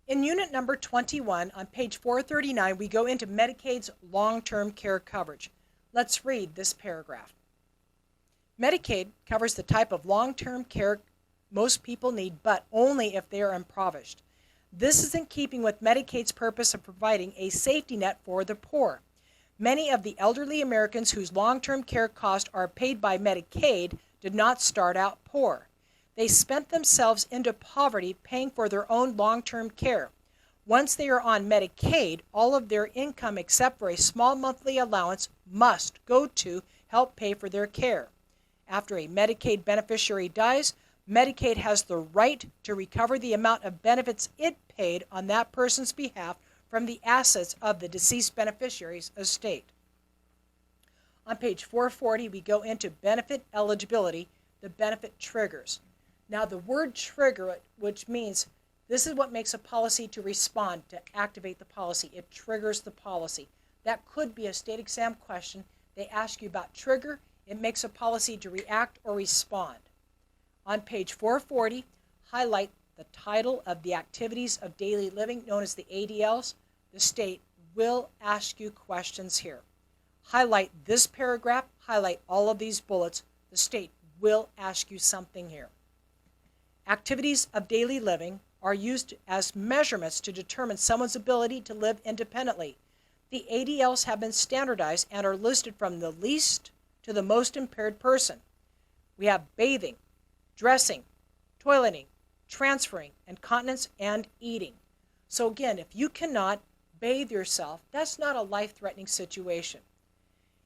In unit number 21 on page 439, we go into Medicaid's long-term care coverage. Let's read this paragraph. Medicaid covers the type of long-term care most people need, but only if they are impoverished. This is in keeping with Medicaid's purpose of providing a safety net for the poor. Many of the elderly Americans whose long-term care costs are paid by Medicaid did not start out poor. They spent themselves into poverty paying for their own long-term care. Once they are on Medicaid, all of their income except for a small monthly allowance must go to help pay for their care. After a Medicaid beneficiary dies, Medicaid has the right to recover the amount of benefits it paid on that person's behalf from the assets of the deceased beneficiary's estate. On page 440, we go into benefit eligibility, the benefit triggers. Now the word trigger, which means this is what makes a policy to respond, to activate the policy. It triggers the policy. That could be a state exam question. They ask you about trigger. It makes a policy to react or respond. On page 440, highlight the title of the activities of daily living known as the ADLs. The state will ask you questions here. Highlight this paragraph, highlight all of these bullets. The state will ask you something here. Activities of daily living are used as measurements to determine someone's ability to live independently. The ADLs have been standardized and are listed from the least to the most impaired person. We have bathing, dressing, toileting, transferring, incontinence, and eating. So again, if you cannot bathe yourself, that's not a life-threatening situation.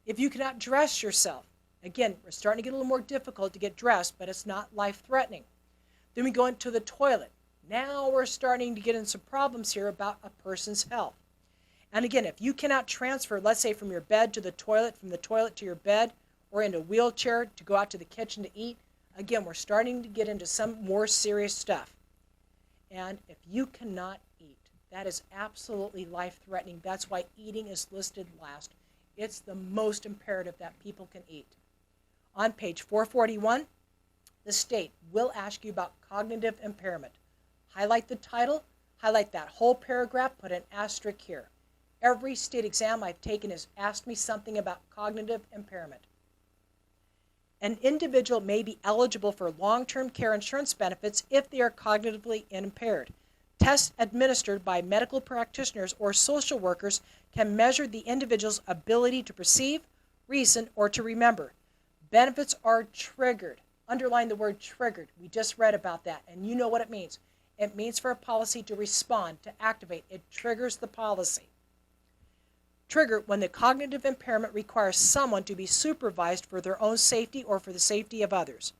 If you cannot dress yourself, again, we're starting to get a little more difficult to get dressed, but it's not life-threatening. Then we go into the toilet. Now we're starting to get into some problems here about a person's health. And again, if you cannot transfer, let's say from your bed to the toilet, from the toilet to your bed, or in a wheelchair to go out to the kitchen to eat, again, we're starting to get into some more serious stuff. And if you cannot eat, that is absolutely life-threatening. That's why eating is listed last. It's the most imperative that people can eat. On page 441, the state will ask you about cognitive impairment. Highlight the title, highlight that whole paragraph, put an asterisk here. Every state exam I've taken has asked me something about cognitive impairment. An individual may be eligible for long-term care insurance benefits if they are cognitively impaired. Tests administered by medical practitioners or social workers can measure the individual's ability to perceive, reason, or to remember. Benefits are triggered. Underline the word triggered. We just read about that, and you know what it means. It means for a policy to respond, to activate. It triggers the policy. Trigger when the cognitive impairment requires someone to be supervised for their own safety or for the safety of others.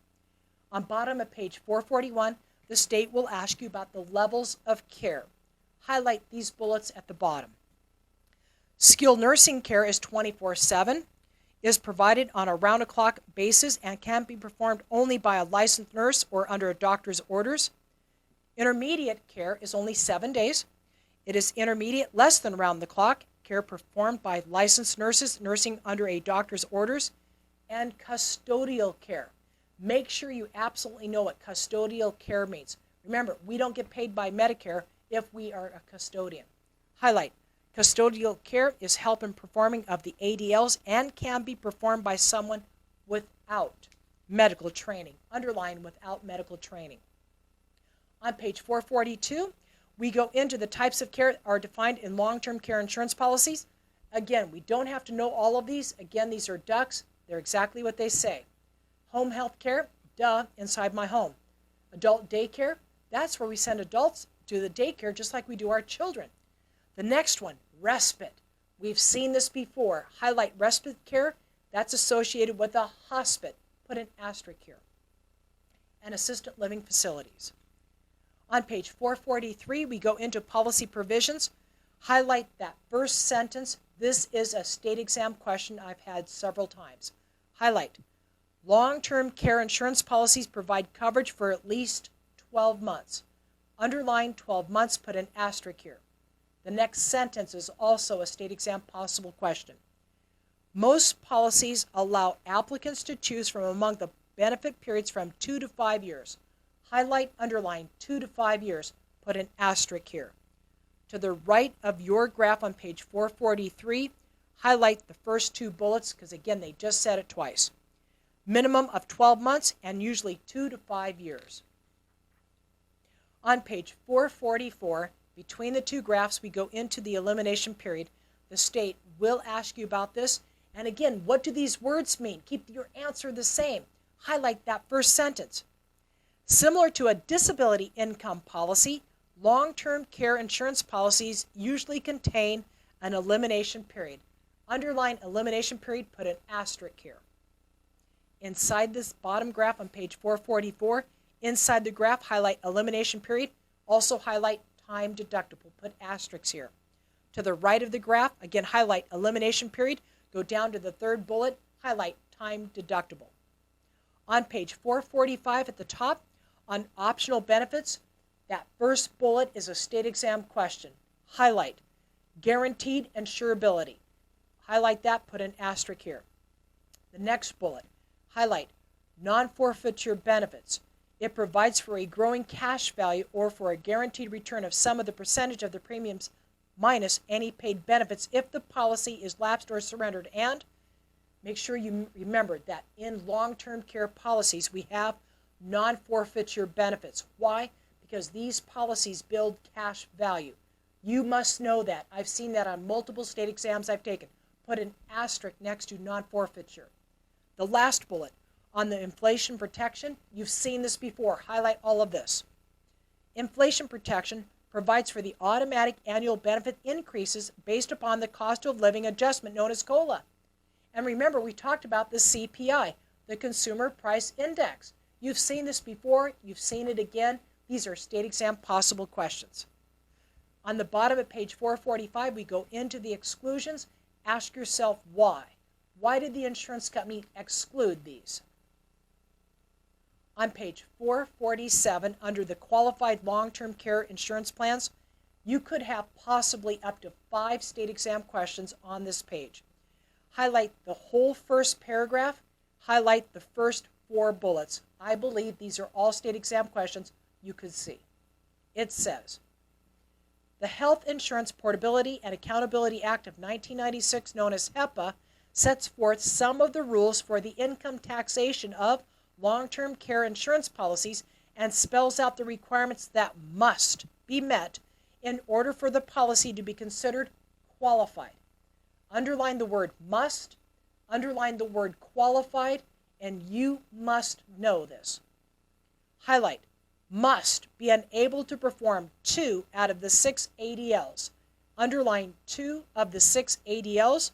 On bottom of page 441, the state will ask you about the levels of care. Highlight these bullets at the bottom. Skilled nursing care is 24/7, is provided on a round-the-clock basis, and can be performed only by a licensed nurse or under a doctor's orders. Intermediate care is only 7 days. It is intermediate, less than round-the-clock care performed by licensed nurses nursing under a doctor's orders. And custodial care. Make sure you absolutely know what custodial care means. Remember, we don't get paid by Medicare if we are a custodian. Highlight. Custodial care is help in performing of the ADLs and can be performed by someone without medical training. Underline without medical training. On page 442, we go into the types of care that are defined in long-term care insurance policies. Again, we don't have to know all of these. Again, these are ducks. They're exactly what they say. Home health care, duh, inside my home. Adult daycare, that's where we send adults to the daycare just like we do our children. The next one, respite. We've seen this before. Highlight respite care. That's associated with a hospice. Put an asterisk here. And assisted living facilities. On page 443, we go into policy provisions. Highlight that first sentence. This is a state exam question I've had several times. Highlight. Long-term care insurance policies provide coverage for at least 12 months. Underline 12 months, put an asterisk here. The next sentence is also a state exam possible question. Most policies allow applicants to choose from among the benefit periods from 2 to 5 years. Highlight, underline 2 to 5 years, put an asterisk here. To the right of your graph on page 443, highlight the first two bullets because, again, they just said it twice. Minimum of 12 months and usually 2 to 5 years. On page 444, between the two graphs, we go into the elimination period. The state will ask you about this. And again, what do these words mean? Keep your answer the same. Highlight that first sentence. Similar to a disability income policy, long-term care insurance policies usually contain an elimination period. Underline elimination period, put an asterisk here. Inside this bottom graph on page 444, inside the graph, highlight elimination period, also highlight time deductible, put asterisks here. To the right of the graph, again, highlight elimination period, go down to the third bullet, highlight time deductible. On page 445 at the top, on optional benefits, that first bullet is a state exam question. Highlight guaranteed insurability. Highlight that, put an asterisk here. The next bullet, highlight non-forfeiture benefits. It provides for a growing cash value or for a guaranteed return of some of the percentage of the premiums minus any paid benefits if the policy is lapsed or surrendered. And make sure you remember that in long-term care policies we have non-forfeiture benefits. Why? Because these policies build cash value. You must know that. I've seen that on multiple state exams I've taken. Put an asterisk next to non-forfeiture. The last bullet, on the inflation protection, you've seen this before. Highlight all of this. Inflation protection provides for the automatic annual benefit increases based upon the cost of living adjustment known as COLA. And remember, we talked about the CPI, the Consumer Price Index. You've seen this before, you've seen it again. These are state exam possible questions. On the bottom of page 445, we go into the exclusions. Ask yourself why. Why did the insurance company exclude these? On page 447, under the qualified long-term care insurance plans, you could have possibly up to 5 state exam questions on this page. Highlight the whole first paragraph, highlight the first 4 bullets. I believe these are all state exam questions you could see. It says, the Health Insurance Portability and Accountability Act of 1996, known as HEPA, sets forth some of the rules for the income taxation of long-term care insurance policies and spells out the requirements that must be met in order for the policy to be considered qualified. Underline the word must, underline the word qualified, and you must know this. Highlight, must be unable to perform 2 out of the 6 ADLs. Underline 2 of the 6 ADLs.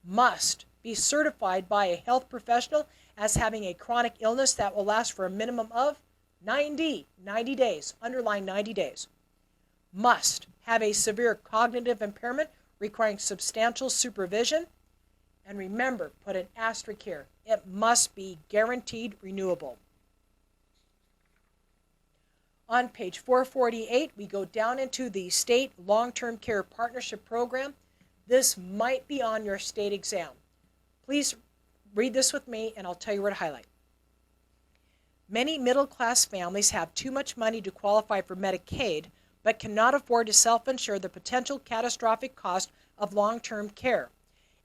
Must be certified by a health professional as having a chronic illness that will last for a minimum of 90 days. Underline 90 days. Must have a severe cognitive impairment requiring substantial supervision. And remember, put an asterisk here. It must be guaranteed renewable. On page 448, we go down into the state long-term care partnership program. This might be on your state exam. Please read this with me and I'll tell you where to highlight. Many middle-class families have too much money to qualify for Medicaid, but cannot afford to self-insure the potential catastrophic cost of long-term care.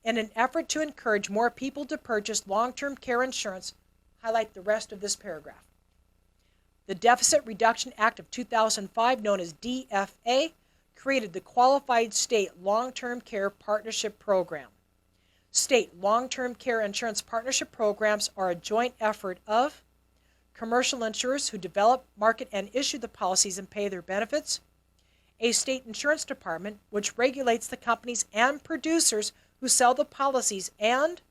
In an effort to encourage more people to purchase long-term care insurance, highlight the rest of this paragraph. The Deficit Reduction Act of 2005, known as DFA, created the Qualified State Long-Term Care Partnership Program. State long-term care insurance partnership programs are a joint effort of commercial insurers who develop, market, and issue the policies and pay their benefits, a state insurance department which regulates the companies and producers who sell the policies, and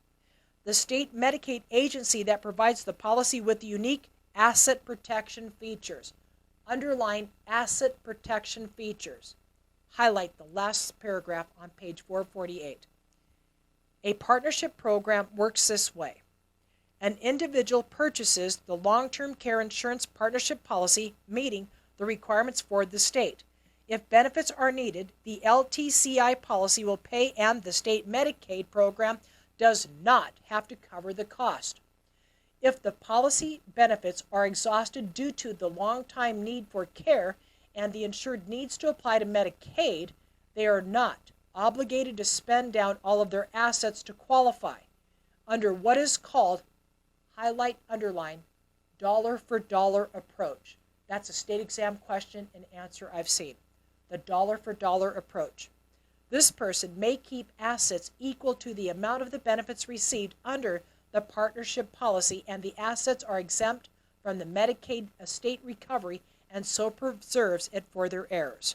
the state Medicaid agency that provides the policy with the unique asset protection features. Underline asset protection features. Highlight the last paragraph on page 448. A partnership program works this way. An individual purchases the long-term care insurance partnership policy meeting the requirements for the state. If benefits are needed, the LTCI policy will pay and the state Medicaid program does not have to cover the cost. If the policy benefits are exhausted due to the long time need for care, and the insured needs to apply to Medicaid, they are not obligated to spend down all of their assets to qualify under what is called, highlight, underline, dollar for dollar approach. That's a state exam question and answer I've seen. The dollar for dollar approach. This person may keep assets equal to the amount of the benefits received under the partnership policy, and the assets are exempt from the Medicaid estate recovery and so preserves it for their heirs.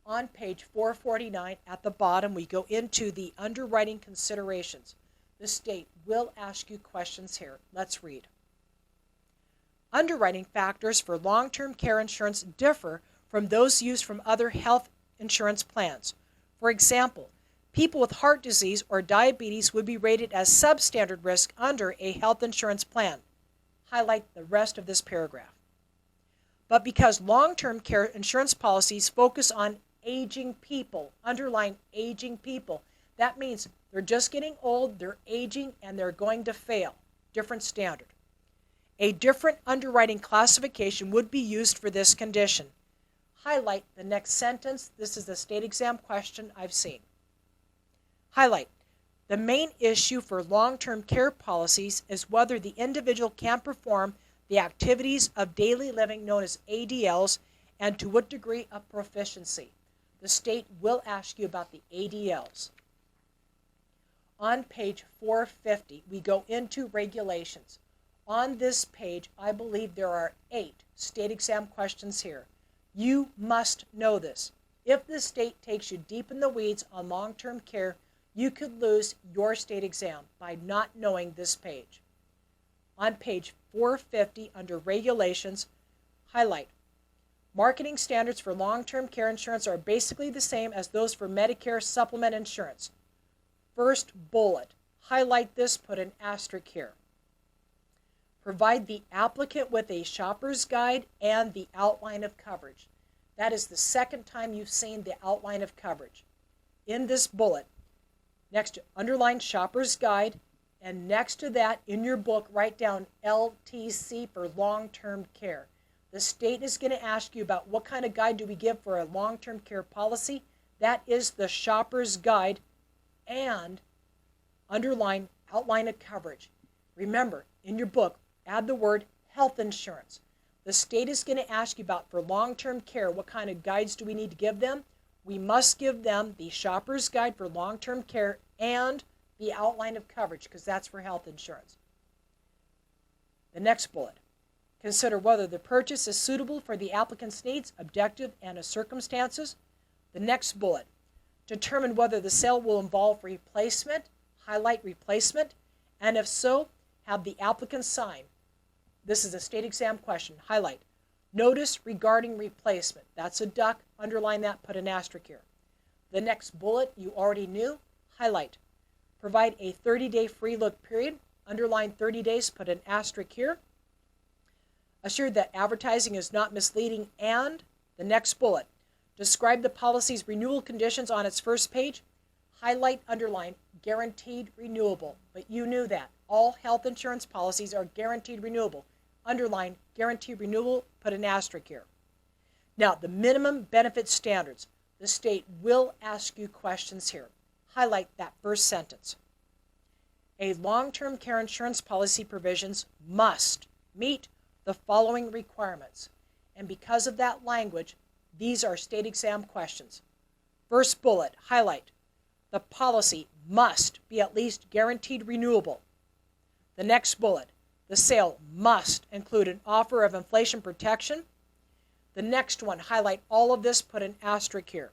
On page 449 at the bottom, we go into the underwriting considerations. The state will ask you questions here. Let's read. Underwriting factors for long-term care insurance differ from those used from other health insurance plans. For example, people with heart disease or diabetes would be rated as substandard risk under a health insurance plan. Highlight the rest of this paragraph. But because long-term care insurance policies focus on aging people, underline aging people, that means they're just getting old, they're aging, and they're going to fail. Different standard. A different underwriting classification would be used for this condition. Highlight the next sentence. This is the state exam question I've seen. Highlight. The main issue for long-term care policies is whether the individual can perform the activities of daily living known as ADLs and to what degree of proficiency. The state will ask you about the ADLs. On page 450, we go into regulations. On this page, I believe there are 8 state exam questions here. You must know this. If the state takes you deep in the weeds on long-term care, you could lose your state exam by not knowing this page. On page 450, under regulations, highlight. Marketing standards for long-term care insurance are basically the same as those for Medicare supplement insurance. First bullet, highlight this, put an asterisk here. Provide the applicant with a shopper's guide and the outline of coverage. That is the second time you've seen the outline of coverage. In this bullet, next to underline shopper's guide, and next to that in your book, write down LTC for long-term care. The state is going to ask you about what kind of guide do we give for a long-term care policy. That is the shopper's guide, and underline outline of coverage. Remember, in your book, add the word health insurance. The state is going to ask you about for long-term care, what kind of guides do we need to give them? We must give them the shopper's guide for long-term care and the outline of coverage, because that's for health insurance. The next bullet. Consider whether the purchase is suitable for the applicant's needs, objective, and circumstances. The next bullet. Determine whether the sale will involve replacement, highlight replacement, and if so, have the applicant sign. This is a state exam question, highlight. Notice regarding replacement. That's a duck, underline that, put an asterisk here. The next bullet you already knew, highlight. Provide a 30-day free look period, underline 30 days, put an asterisk here. Assure that advertising is not misleading, and the next bullet. Describe the policy's renewal conditions on its first page, highlight, underline, guaranteed renewable. But you knew that. All health insurance policies are guaranteed renewable. Underline, guaranteed renewable, put an asterisk here. Now, the minimum benefit standards. The state will ask you questions here. Highlight that first sentence. A long-term care insurance policy provisions must meet the following requirements. And because of that language, these are state exam questions. First bullet, highlight. The policy must be at least guaranteed renewable. The next bullet, the sale must include an offer of inflation protection. The next one, highlight all of this, put an asterisk here.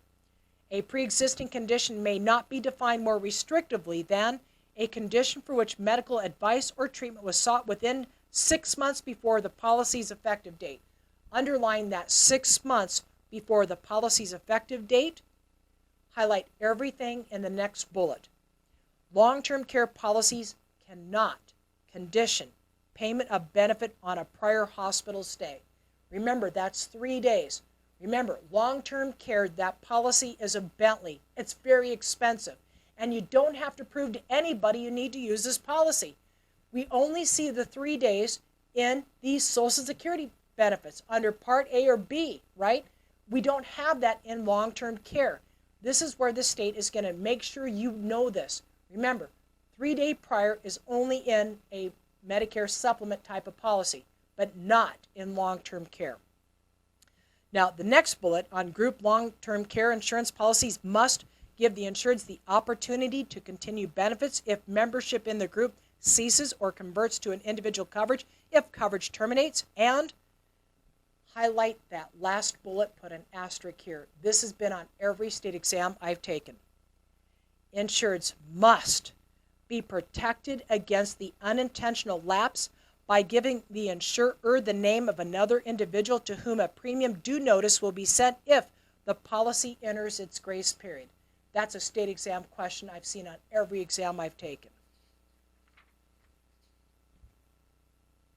A pre-existing condition may not be defined more restrictively than a condition for which medical advice or treatment was sought within 6 months before the policy's effective date. Underline that 6 months before the policy's effective date. Highlight everything in the next bullet. Long-term care policies cannot condition payment of benefit on a prior hospital stay. Remember, that's 3 days. Remember, long-term care, that policy is a Bentley. It's very expensive. And you don't have to prove to anybody you need to use this policy. We only see the 3 days in the Social Security benefits under Part A or B, right? We don't have that in long-term care. This is where the state is going to make sure you know this. Remember, 3-day prior is only in a Medicare supplement type of policy, but not in long-term care. Now, the next bullet on group long-term care insurance policies must give the insureds the opportunity to continue benefits if membership in the group ceases or converts to an individual coverage if coverage terminates, and highlight that last bullet, put an asterisk here. This has been on every state exam I've taken. Insureds must be protected against the unintentional lapse by giving the insurer the name of another individual to whom a premium due notice will be sent if the policy enters its grace period. That's a state exam question I've seen on every exam I've taken.